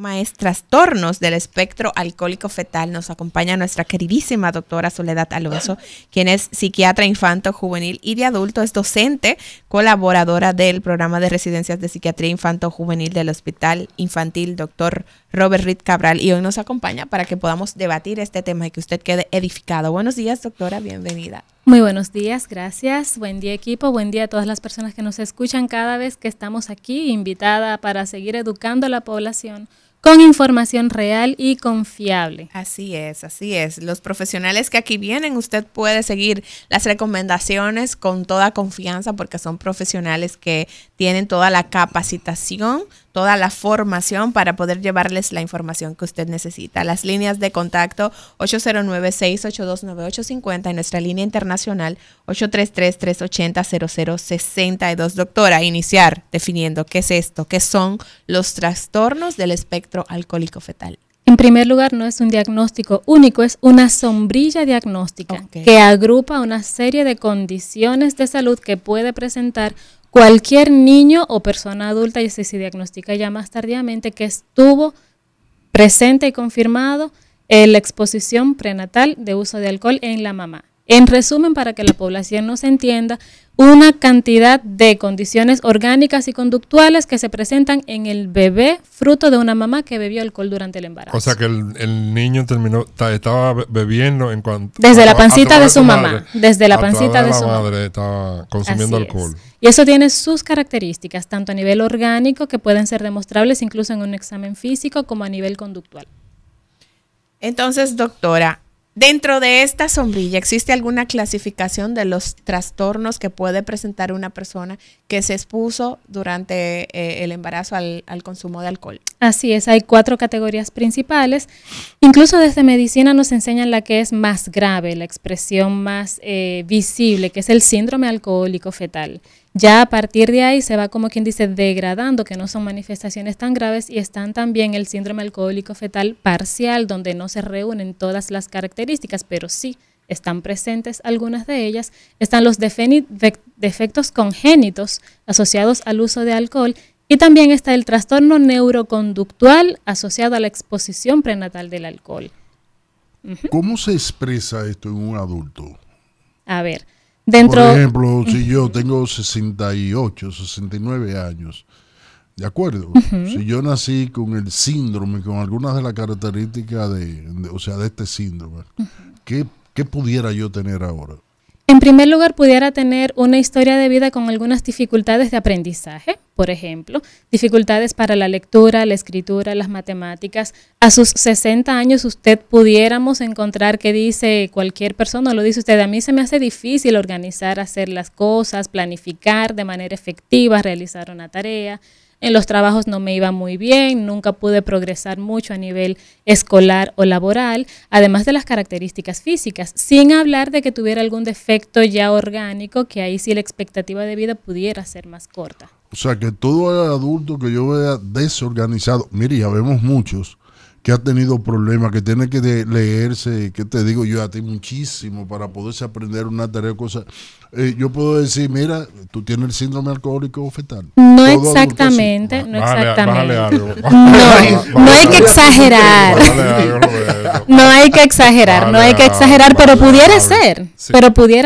tema es trastornos del espectro alcohólico fetal. Nos acompaña nuestra queridísima doctora Soledad Alonso, quien es psiquiatra infanto, juvenil y de adulto. Es docente, colaboradora del programa de residencias de psiquiatría infanto juvenil del Hospital Infantil Dr. Robert Reed Cabral. Y hoy nos acompaña para que podamos debatir este tema y que usted quede edificado. Buenos días, doctora. Bienvenida. Muy buenos días, gracias. Buen día, equipo. Buen día a todas las personas que nos escuchan cada vez que estamos aquí, invitada para seguir educando a la población con información real y confiable. Así es, así es. Los profesionales que aquí vienen, usted puede seguir las recomendaciones con toda confianza porque son profesionales que tienen toda la capacitación, toda la formación para poder llevarles la información que usted necesita. Las líneas de contacto 809-682-9850 y nuestra línea internacional 833-380-0062. Doctora, iniciar definiendo qué es esto, qué son los trastornos del espectro alcohólico fetal. En primer lugar, no es un diagnóstico único, es una sombrilla diagnóstica que agrupa una serie de condiciones de salud que puede presentar cualquier niño o persona adulta, y se diagnostica ya más tardíamente, que estuvo presente y confirmado en la exposición prenatal de uso de alcohol en la mamá. En resumen, para que la población nos entienda, una cantidad de condiciones orgánicas y conductuales que se presentan en el bebé fruto de una mamá que bebió alcohol durante el embarazo. O sea que el niño estaba bebiendo en cuanto desde la pancita de su mamá, desde la pancita de su madre estaba consumiendo alcohol. Y eso tiene sus características, tanto a nivel orgánico, que pueden ser demostrables incluso en un examen físico, como a nivel conductual. Entonces, doctora, dentro de esta sombrilla, ¿existe alguna clasificación de los trastornos que puede presentar una persona que se expuso durante el embarazo al consumo de alcohol? Así es, hay 4 categorías principales. Incluso desde medicina nos enseñan la que es más grave, la expresión más visible, que es el síndrome alcohólico fetal. Ya a partir de ahí se va, como quien dice, degradando, que no son manifestaciones tan graves, y están también el síndrome alcohólico fetal parcial, donde no se reúnen todas las características, pero sí están presentes algunas de ellas. Están los defectos congénitos asociados al uso de alcohol, y también está el trastorno neuroconductual asociado a la exposición prenatal del alcohol. ¿Cómo se expresa esto en un adulto? A ver, por ejemplo, si yo tengo 68, 69 años, ¿de acuerdo? Si yo nací con el síndrome, con algunas de las características de este síndrome, ¿qué pudiera yo tener ahora? En primer lugar, pudiera tener una historia de vida con algunas dificultades de aprendizaje, por ejemplo, dificultades para la lectura, la escritura, las matemáticas. A sus 60 años pudiéramos encontrar que dice cualquier persona, lo dice usted, a mí se me hace difícil organizar, hacer las cosas, planificar de manera efectiva, realizar una tarea. En los trabajos no me iba muy bien, nunca pude progresar mucho a nivel escolar o laboral, además de las características físicas, sin hablar de que tuviera algún defecto ya orgánico, que ahí sí la expectativa de vida pudiera ser más corta. O sea que todo el adulto que yo vea desorganizado, mire, ya vemos muchos que ha tenido problemas, que tiene que leerse, que te digo yo a ti muchísimo para poderse aprender una tarea, cosas. Yo puedo decir, mira, tú tienes el síndrome alcohólico fetal. No exactamente, no exactamente. No hay que exagerar. No hay que exagerar, pero pudiera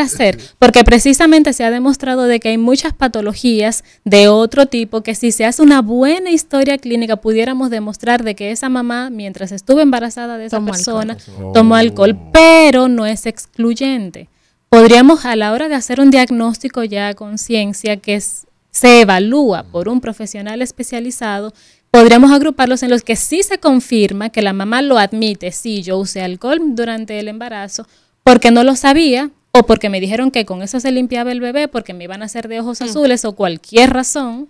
ser, porque precisamente se ha demostrado de que hay muchas patologías de otro tipo que si se hace una buena historia clínica pudiéramos demostrar de que esa mamá, mientras estuvo embarazada de esa persona, tomó alcohol, pero no es excluyente. Podríamos, a la hora de hacer un diagnóstico ya a conciencia que se evalúa por un profesional especializado, podríamos agruparlos en los que sí se confirma que la mamá lo admite, sí, yo usé alcohol durante el embarazo porque no lo sabía o porque me dijeron que con eso se limpiaba el bebé porque me iban a hacer de ojos azules o cualquier razón.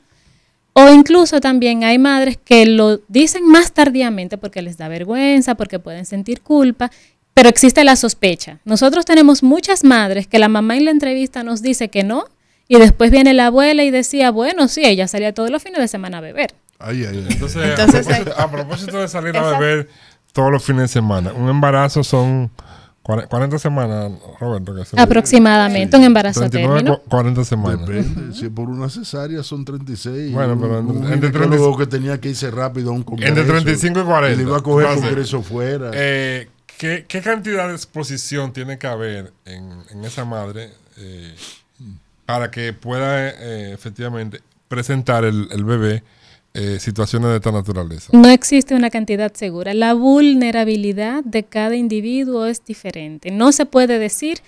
O incluso también hay madres que lo dicen más tardíamente porque les da vergüenza, porque pueden sentir culpa, pero existe la sospecha. Nosotros tenemos muchas madres que la mamá en la entrevista nos dice que no, y después viene la abuela y decía, bueno, sí, ella salía todos los fines de semana a beber. Entonces a propósito de salir a beber todos los fines de semana, un embarazo son 40 semanas, Roberto. Aproximadamente, un embarazo a término. 40 semanas. Depende, si por una cesárea son 36. Bueno, pero entre 35 que tenía que irse rápido a un congreso. Entre 35 y 40. Y le iba a coger el congreso fuera. ¿Qué cantidad de exposición tiene que haber en esa madre para que pueda efectivamente presentar el bebé situaciones de esta naturaleza? No existe una cantidad segura. La vulnerabilidad de cada individuo es diferente. No se puede decir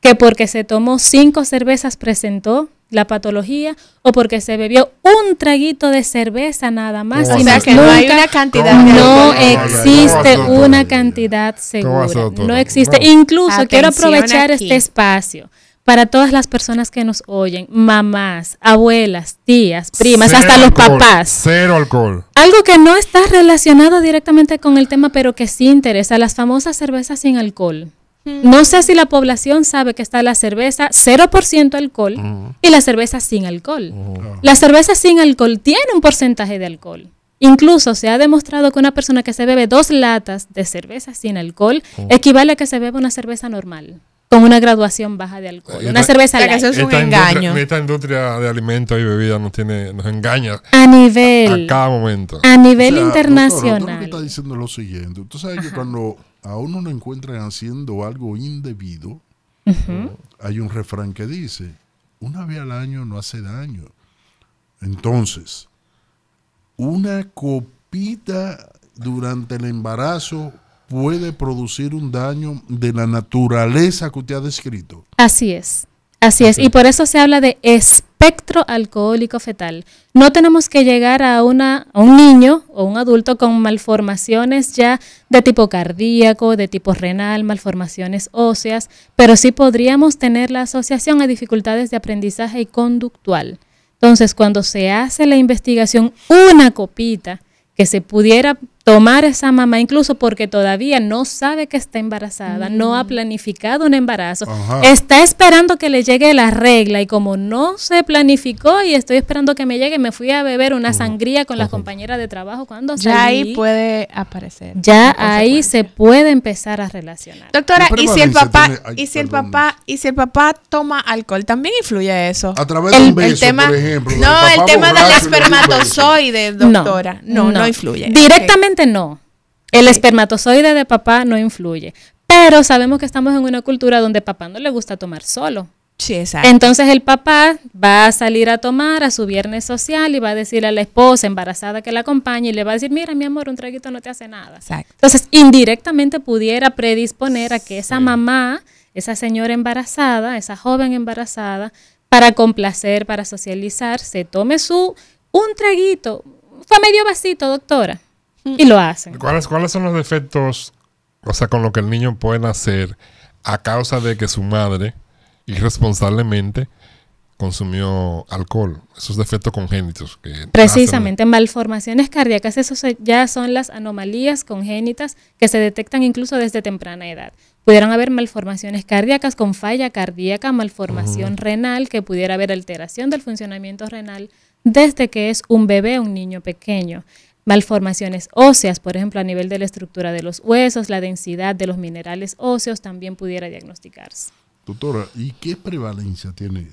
que porque se tomó 5 cervezas presentó la patología o porque se bebió un traguito de cerveza nada más. O sea que no hay una cantidad. No existe una cantidad segura. No existe. Incluso quiero aprovechar este espacio para todas las personas que nos oyen, mamás, abuelas, tías, primas, hasta los papás. 0 alcohol. Algo que no está relacionado directamente con el tema, pero que sí interesa, las famosas cervezas sin alcohol. No sé si la población sabe que está la cerveza 0% alcohol y la cerveza sin alcohol. La cerveza sin alcohol tiene un porcentaje de alcohol. Incluso se ha demostrado que una persona que se bebe 2 latas de cerveza sin alcohol equivale a que se bebe una cerveza normal, con una graduación baja de alcohol. Una cerveza light. Eso es un engaño. Esta industria de alimentos y bebidas nos engaña a cada momento. A nivel internacional. Doctor, está diciendo lo siguiente. Tú sabes que cuando a uno lo encuentran haciendo algo indebido, hay un refrán que dice, una vez al año no hace daño. Entonces, una copita durante el embarazo puede producir un daño de la naturaleza que usted ha descrito. Así es. Así es. Y por eso se habla de espectro alcohólico fetal. No tenemos que llegar a un niño o un adulto con malformaciones ya de tipo cardíaco, de tipo renal, malformaciones óseas, pero sí podríamos tener la asociación a dificultades de aprendizaje y conductual. Entonces, cuando se hace la investigación, una copita que se pudiera tomar esa mamá, incluso porque todavía no sabe que está embarazada, no ha planificado un embarazo, está esperando que le llegue la regla y como no se planificó y estoy esperando que me llegue, me fui a beber una sangría con las compañeras de trabajo cuando salí. Ya ahí puede aparecer. Ya ahí se puede empezar a relacionar. Doctora, ¿y si el papá toma alcohol, también influye eso? A través de un beso, por ejemplo. No, el tema del espermatozoide, doctora, no influye. Directamente no. El espermatozoide de papá no influye. Pero sabemos que estamos en una cultura donde papá no le gusta tomar solo. Sí, exacto. Entonces el papá va a salir a tomar a su viernes social y va a decirle a la esposa embarazada que la acompañe y le va a decir, mira mi amor, un traguito no te hace nada. Exacto. Entonces indirectamente pudiera predisponer a que esa mamá, esa señora embarazada, esa joven embarazada, para complacer, para socializar, se tome un traguito. Fue medio vasito, doctora. Y lo hacen. ¿Cuáles son los defectos, o sea, con lo que el niño puede nacer a causa de que su madre irresponsablemente consumió alcohol? Esos defectos congénitos. Precisamente, malformaciones cardíacas, esos ya son las anomalías congénitas que se detectan incluso desde temprana edad. Pudieran haber malformaciones cardíacas con falla cardíaca, malformación renal, que pudiera haber alteración del funcionamiento renal desde que es un bebé, un niño pequeño. Malformaciones óseas, por ejemplo, a nivel de la estructura de los huesos, la densidad de los minerales óseos también pudiera diagnosticarse. Doctora, ¿y qué prevalencia tiene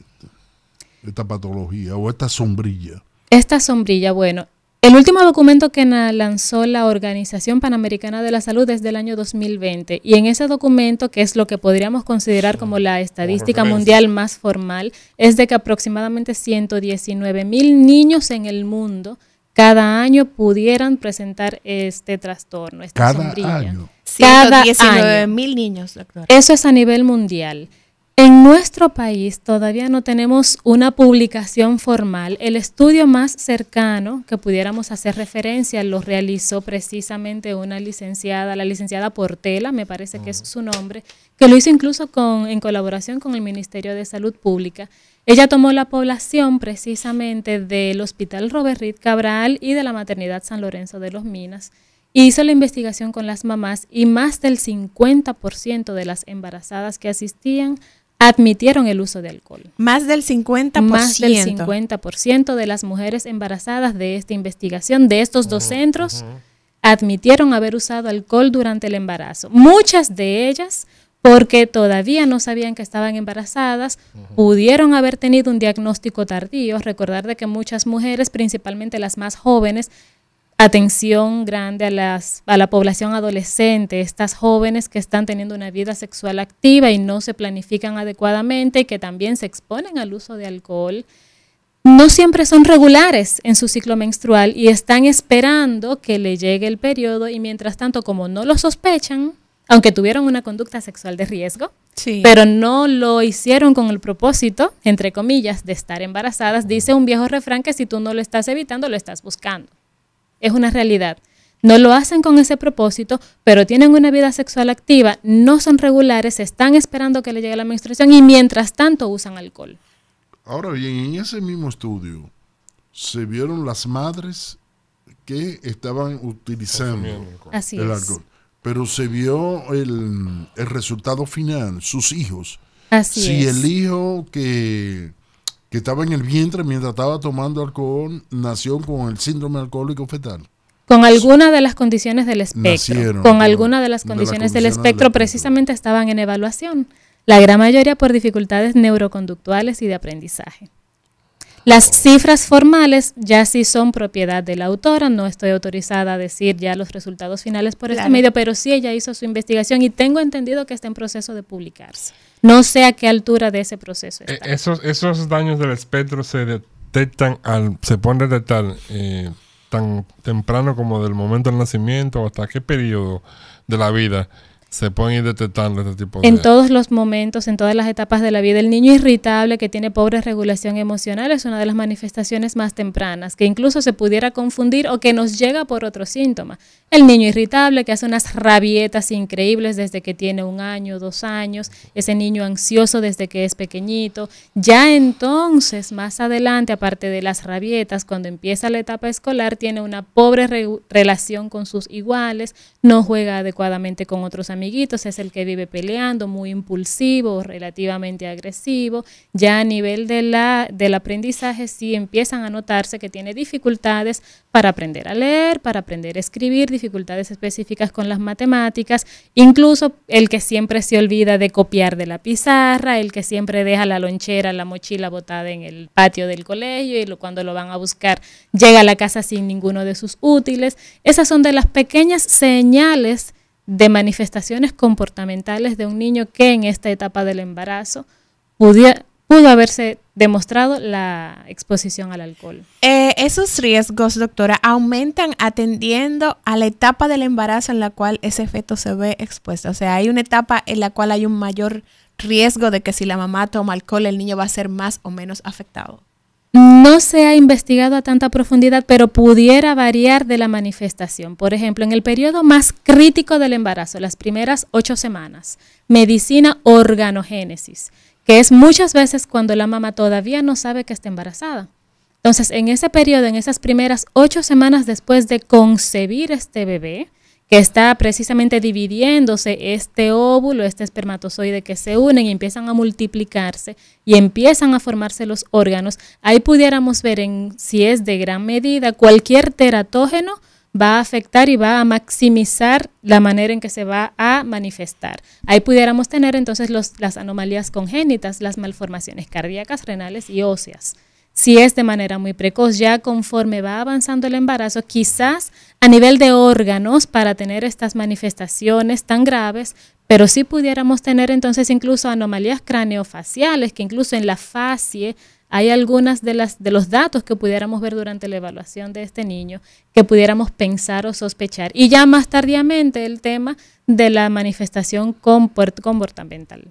esta patología o esta sombrilla? Esta sombrilla, bueno, el último documento que lanzó la Organización Panamericana de la Salud es del año 2020 y en ese documento, que es lo que podríamos considerar como la estadística mundial más formal, es de que aproximadamente 119,000 niños en el mundo cada año pudieran presentar este trastorno, esta sombrilla. Año. Cada 119,000 niños, doctora. Eso es a nivel mundial. En nuestro país todavía no tenemos una publicación formal. El estudio más cercano que pudiéramos hacer referencia lo realizó precisamente una licenciada, la licenciada Portela, me parece que es su nombre, que lo hizo incluso en colaboración con el Ministerio de Salud Pública. Ella tomó la población precisamente del Hospital Robert Reed Cabral y de la Maternidad San Lorenzo de los Minas. Hizo la investigación con las mamás y más del 50% de las embarazadas que asistían admitieron el uso de alcohol. Más del 50%. Más del 50% de las mujeres embarazadas de esta investigación, de estos dos centros, admitieron haber usado alcohol durante el embarazo. Muchas de ellas porque todavía no sabían que estaban embarazadas, pudieron haber tenido un diagnóstico tardío. Recordar de que muchas mujeres, principalmente las más jóvenes, atención grande a la población adolescente, estas jóvenes que están teniendo una vida sexual activa y no se planifican adecuadamente y que también se exponen al uso de alcohol, no siempre son regulares en su ciclo menstrual y están esperando que le llegue el periodo, y mientras tanto, como no lo sospechan, aunque tuvieron una conducta sexual de riesgo, sí, pero no lo hicieron con el propósito, entre comillas, de estar embarazadas, dice un viejo refrán que si tú no lo estás evitando, lo estás buscando. Es una realidad. No lo hacen con ese propósito, pero tienen una vida sexual activa, no son regulares, están esperando que le llegue la menstruación y mientras tanto usan alcohol. Ahora bien, en ese mismo estudio se vieron las madres que estaban utilizando el alcohol, pero se vio el resultado final, sus hijos. Si el hijo que estaba en el vientre mientras estaba tomando alcohol nació con el síndrome alcohólico fetal. Con alguna de las condiciones del espectro. Con alguna de las condiciones del espectro precisamente estaban en evaluación. La gran mayoría por dificultades neuroconductuales y de aprendizaje. Las cifras formales ya sí son propiedad de la autora, no estoy autorizada a decir ya los resultados finales por este medio, pero sí ella hizo su investigación y tengo entendido que está en proceso de publicarse. No sé a qué altura de ese proceso está. Esos daños del espectro se detectan, se pueden detectar tan temprano como del momento del nacimiento, o hasta qué periodo de la vida se pueden ir detectando este tipo de... En todos los momentos, en todas las etapas de la vida. El niño irritable que tiene pobre regulación emocional es una de las manifestaciones más tempranas, que incluso se pudiera confundir o que nos llega por otro síntoma. El niño irritable que hace unas rabietas increíbles desde que tiene 1 año, 2 años, ese niño ansioso desde que es pequeñito. Ya entonces, más adelante, aparte de las rabietas, cuando empieza la etapa escolar, tiene una pobre relación con sus iguales, no juega adecuadamente con otros amiguitos, es el que vive peleando, muy impulsivo, relativamente agresivo. Ya a nivel del aprendizaje sí empiezan a notarse que tiene dificultades para aprender a leer, para aprender a escribir, dificultades específicas con las matemáticas, incluso el que siempre se olvida de copiar de la pizarra, el que siempre deja la lonchera, la mochila botada en el patio del colegio y cuando lo van a buscar llega a la casa sin ninguno de sus útiles. Esas son de las pequeñas señales de manifestaciones comportamentales de un niño que en esta etapa del embarazo pudo haberse demostrado la exposición al alcohol. Esos riesgos, doctora, aumentan atendiendo a la etapa del embarazo en la cual ese feto se ve expuesto. O sea, hay una etapa en la cual hay un mayor riesgo de que si la mamá toma alcohol, el niño va a ser más o menos afectado. No se ha investigado a tanta profundidad, pero pudiera variar de la manifestación. Por ejemplo, en el periodo más crítico del embarazo, las primeras 8 semanas, medicina organogénesis, que es muchas veces cuando la mamá todavía no sabe que está embarazada. Entonces, en ese periodo, en esas primeras 8 semanas después de concebir este bebé, que está precisamente dividiéndose este óvulo, este espermatozoide que se unen y empiezan a multiplicarse y empiezan a formarse los órganos, ahí pudiéramos ver si es de gran medida cualquier teratógeno va a afectar y va a maximizar la manera en que se va a manifestar. Ahí pudiéramos tener entonces las anomalías congénitas, las malformaciones cardíacas, renales y óseas. Si es de manera muy precoz, ya conforme va avanzando el embarazo, quizás a nivel de órganos para tener estas manifestaciones tan graves, pero sí pudiéramos tener entonces incluso anomalías craneofaciales, que incluso en la facie hay algunas de los datos que pudiéramos ver durante la evaluación de este niño, que pudiéramos pensar o sospechar. Y ya más tardíamente el tema de la manifestación comportamental.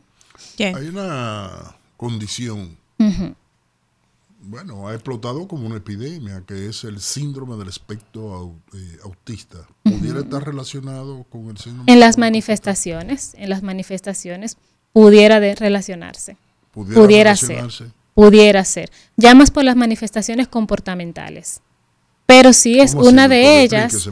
Hay una condición, bueno, ha explotado como una epidemia, que es el síndrome del espectro autista. ¿Pudiera estar relacionado con el síndrome? En las manifestaciones pudiera relacionarse. Pudiera ser. Ya más por las manifestaciones comportamentales. Pero sí es una de ellas.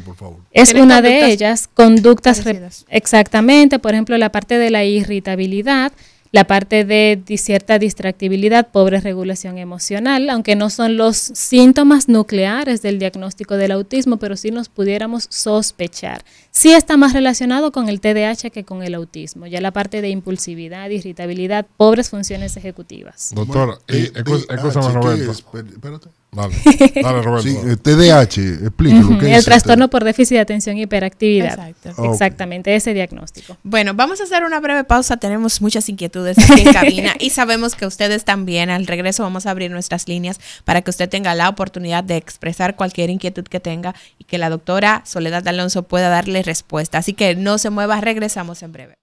Es una de ellas, conductas exactamente, por ejemplo, la parte de la irritabilidad. la parte de cierta distractibilidad, pobre regulación emocional, aunque no son los síntomas nucleares del diagnóstico del autismo, pero sí nos pudiéramos sospechar. Sí está más relacionado con el TDAH que con el autismo, ya la parte de impulsividad, irritabilidad, pobres funciones ejecutivas. Doctora, escúchame, Roberto. Espérate. Dale, Roberto. Sí, TDAH, explíquelo. ¿Qué El es trastorno por déficit de atención y hiperactividad. Exacto. Exactamente, ese diagnóstico. Bueno, vamos a hacer una breve pausa. Tenemos muchas inquietudes aquí en cabina y sabemos que ustedes también. Al regreso vamos a abrir nuestras líneas para que usted tenga la oportunidad de expresar cualquier inquietud que tenga y que la doctora Soledad Alonso pueda darle respuesta. Así que no se mueva, regresamos en breve.